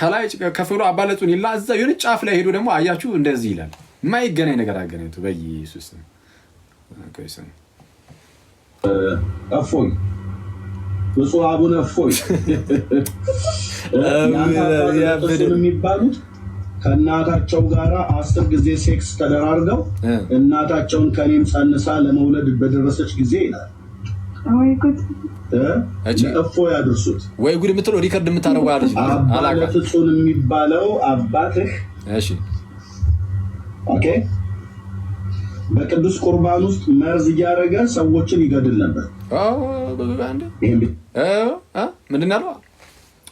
ከላይ ከፍሎ አባ ለትጹን ይላ እዛ የሆነ ጫፍ ላይ ሄዶ ደግሞ አያችሁ እንደዚህ ይላል። የማይገናኝ ነገር አገናኝቶ በኢየሱስ እፎይ ብፁዕ አቡነ እፎይ የሚባሉት ከእናታቸው ጋር 10 ጊዜ ሴክስ ተደራርገው እናታቸውን ከኔም ጸንሳ ለመውለድ በደረሰች ጊዜ ይላል። እፎይ ያድርሱት ወይ ጉድ የምትለው ሪከርድ የምታደርገው አለች። አባ ለትጹን የሚባለው አባትህ ኦኬ በቅዱስ ቁርባን ውስጥ መርዝ እያደረገ ሰዎችን ይገድል ነበር። ምንድን ያለው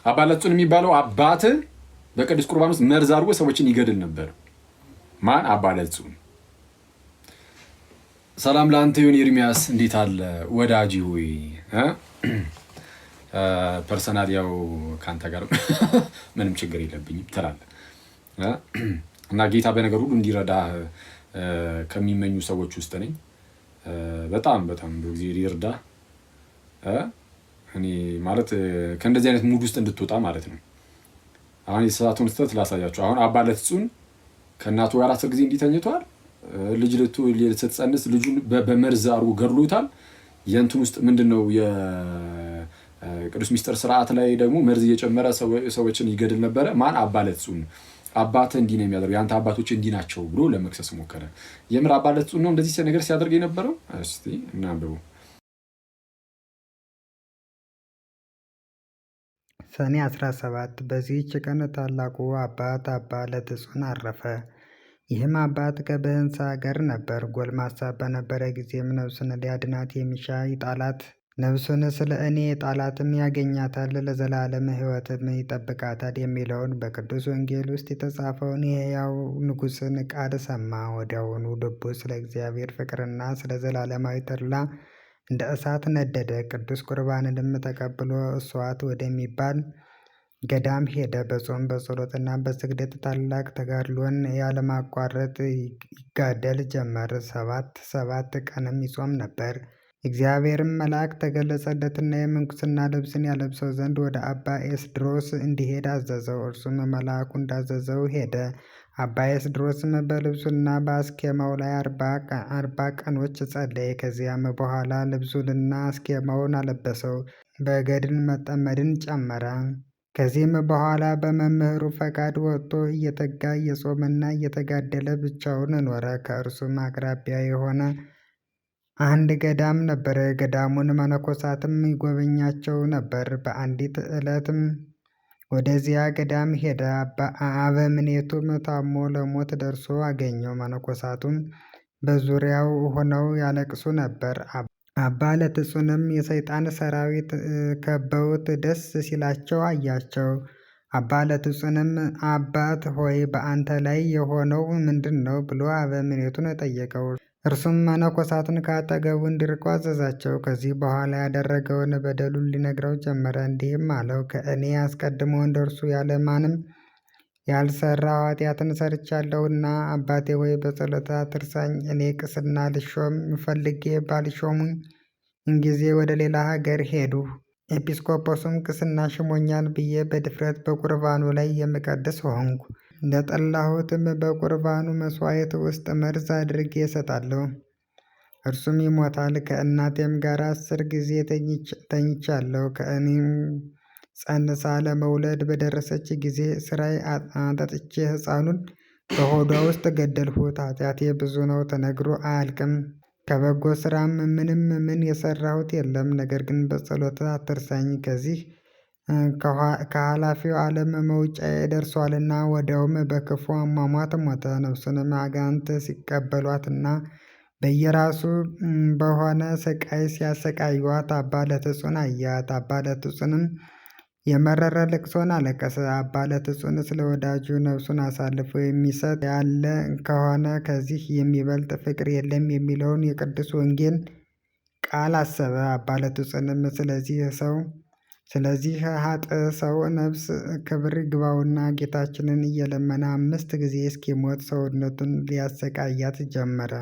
አባ ለትጹን የሚባለው አባትህ በቅዱስ ቁርባን ውስጥ መርዝ አድርጎ ሰዎችን ይገድል ነበር። ማን? አባ ለትጹን። ሰላም ለአንተ ይሁን ኤርሚያስ፣ እንዴት አለ ወዳጅ ሆይ? ፐርሰናል ያው ከአንተ ጋር ምንም ችግር የለብኝም ትላለህ እና ጌታ በነገር ሁሉ እንዲረዳ ከሚመኙ ሰዎች ውስጥ ነኝ። በጣም በጣም ጊዜ ይርዳ። እኔ ማለት ከእንደዚህ አይነት ሙድ ውስጥ እንድትወጣ ማለት ነው። አሁን የሰዓቱን ስህተት ላሳያችሁ። አሁን አባ ለትጹን ከእናቱ ጋር 10 ጊዜ እንዲተኝቷል። ልጅ ስትጸንስ ልጁን በመርዝ አድርጎ ገድሎታል። የእንትን ውስጥ ምንድነው የቅዱስ ሚስጥር ስርዓት ላይ ደግሞ መርዝ እየጨመረ ሰዎችን ይገድል ነበረ። ማን? አባ ለትጹን። አባትህ እንዲህ ነው የሚያደርገው፣ የአንተ አባቶች እንዲህ ናቸው ብሎ ለመክሰስ ሞከረ። የምር አባ ለትጹን ነው እንደዚህ ነገር ሲያደርግ የነበረው? እስቲ እናንብቡ። ሰኔ 17 በዚህች ቀን ታላቁ አባት አባ ለትጹን አረፈ። ይህም አባት ከብህንሳ ሀገር ነበር። ጎልማሳ በነበረ ጊዜም ነፍሱን ሊያድናት የሚሻ ይጣላት፣ ነፍሱን ስለ እኔ የጣላትም ያገኛታል፣ ለዘላለም ሕይወትም ይጠብቃታል የሚለውን በቅዱስ ወንጌል ውስጥ የተጻፈውን የሕያው ንጉሥን ቃል ሰማ። ወዲያውኑ ልቡ ስለ እግዚአብሔር ፍቅርና ስለ ዘላለማዊ ተድላ እንደ እሳት ነደደ። ቅዱስ ቁርባንንም ተቀብሎ እሷት ወደሚባል ገዳም ሄደ። በጾም በጸሎትና በስግደት ታላቅ ተጋድሎን ያለማቋረጥ ይጋደል ጀመር። 7 ቀንም ይጾም ነበር። እግዚአብሔርም መልአክ ተገለጸለትና የምንኩስና ልብስን ያለብሰው ዘንድ ወደ አባ ኤስድሮስ እንዲሄድ አዘዘው። እርሱም መልአኩ እንዳዘዘው ሄደ። አባ ኤስድሮስም በልብሱና በአስኬማው ላይ 40 ቀኖች ጸለየ። ከዚያም በኋላ ልብሱንና አስኬማውን አለበሰው፣ በገድን መጠመድን ጨመረ። ከዚህም በኋላ በመምህሩ ፈቃድ ወጥቶ እየተጋ እየጾመና እየተጋደለ ብቻውን ኖረ። ከእርሱም አቅራቢያ የሆነ አንድ ገዳም ነበረ። ገዳሙን መነኮሳትም ይጎበኛቸው ነበር። በአንዲት ዕለትም ወደዚያ ገዳም ሄደ። አበምኔቱም ታሞ ለሞት ደርሶ አገኘው። መነኮሳቱም በዙሪያው ሆነው ያለቅሱ ነበር። አባ ለትጹንም የሰይጣን ሰራዊት ከበውት ደስ ሲላቸው አያቸው። አባ ለትጹንም አባት ሆይ በአንተ ላይ የሆነው ምንድን ነው ብሎ አበምኔቱን ጠየቀው። እርሱም መነኮሳትን ከአጠገቡ እንዲርቁ አዘዛቸው። ከዚህ በኋላ ያደረገውን በደሉን ሊነግረው ጀመረ። እንዲህም አለው፣ ከእኔ አስቀድሞ እንደርሱ ያለ ማንም ያልሰራው ኃጢአትን ሰርቻለሁና አባቴ ወይ በጸሎት አትርሳኝ። እኔ ቅስና ልሾም ፈልጌ ባልሾሙኝ ጊዜ ወደ ሌላ ሀገር ሄዱ። ኤጲስቆጶስም ቅስና ሽሞኛል ብዬ በድፍረት በቁርባኑ ላይ የምቀድስ ሆንኩ። ለጠላሁትም በቁርባኑ መስዋዕት ውስጥ መርዝ አድርጌ እሰጣለሁ፣ እርሱም ይሞታል። ከእናቴም ጋር 10 ጊዜ ተኝቻለሁ። ከእኔም ጸንሳ ለመውለድ በደረሰች ጊዜ ስራይ አጠጥቼ ሕፃኑን በሆዷ ውስጥ ገደልሁት። ኃጢአቴ ብዙ ነው፣ ተነግሮ አያልቅም። ከበጎ ስራም ምን የሰራሁት የለም። ነገር ግን በጸሎት አትርሳኝ፣ ከዚህ ከኃላፊው ዓለም መውጫዬ ደርሷልና። ወዲያውም በክፉ አሟሟት ሞተ። ነፍሱንም አጋንንት ሲቀበሏትና በየራሱ በሆነ ስቃይ ሲያሰቃዩት አባ ለትጹን አያት። አባ ለትጹንም የመረረ ልቅሶን አለቀሰ። አባ ለትጹን ስለ ወዳጁ ነፍሱን አሳልፎ የሚሰጥ ያለ ከሆነ ከዚህ የሚበልጥ ፍቅር የለም የሚለውን የቅዱስ ወንጌል ቃል አሰበ። አባ ለትጹንም ስለዚህ ኃጥእ ሰው ነፍስ ክብር ይግባውና ጌታችንን እየለመነ 5 ጊዜ እስኪሞት ሰውነቱን ሊያሰቃያት ጀመረ።